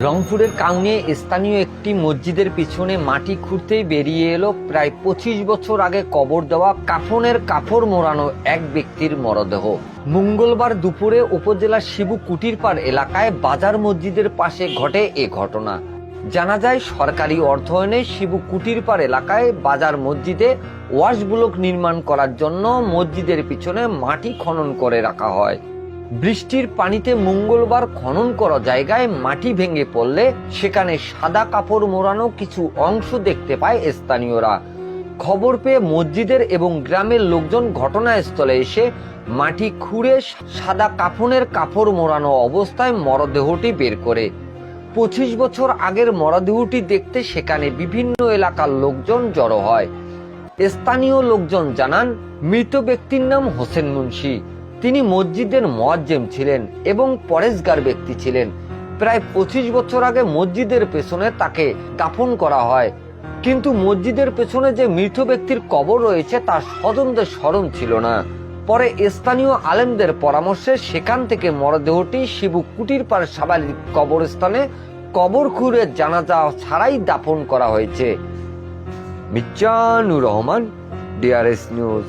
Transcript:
রংপুরের কাউনিয়ে স্থানীয় একটি মসজিদের পিছনে মাটি খুঁড়তেই বেরিয়ে এলো প্রায় 25 বছর আগে কবর দেওয়া কাফনের কাপড় মোড়ানো এক ব্যক্তির মরদেহ। মঙ্গলবার দুপুরে উপজেলার শিবু কুটিরপাড় এলাকায় বাজার মসজিদের পাশে ঘটে এ ঘটনা। জানা যায়, সরকারি অর্থায়নে শিবু কুটিরপাড় এলাকায় বাজার মসজিদে ওয়াশ ব্লক নির্মাণ করার জন্য মসজিদের পিছনে মাটি খনন করে রাখা হয়। বৃষ্টির পানিতে মঙ্গলবার খনন করা জায়গায় মাটি ভেঙে পড়লে সেখানে সাদা কাপড় মোড়ানো কিছু অংশ দেখতে পায় স্থানীয়রা। খবর পেয়ে মসজিদের এবং গ্রামের লোকজন ঘটনাস্থলে এসে মাটি খুঁড়ে সাদা কাফনের কাপড় মোড়ানো অবস্থায় মরদেহটি বের করে। 25 বছর আগের মরদেহটি দেখতে সেখানে বিভিন্ন এলাকার লোকজন জড়ো হয়। স্থানীয় লোকজন জানান, মৃত ব্যক্তির নাম হোসেন মুন্সি। তিনি মসজিদের মুয়াজ্জিম ছিলেন এবং পরেশগার ব্যক্তি ছিলেন। প্রায় 25 বছর আগে মসজিদের পেছনে তাকে দাফন করা হয়, কিন্তু মসজিদের পেছনে যে মৃত ব্যক্তির কবর রয়েছে তার স্বজনদের স্মরণ ছিল না। পরে স্থানীয় আলেমদের পরামর্শে সেখান থেকে মরদেহটি শিবু কুটিরপাড় সাবালিক কবরস্থানে কবর খুঁড়ে জানাজা ছাড়াই দাফন করা হয়েছে। Mizanur Rahman, DRS news.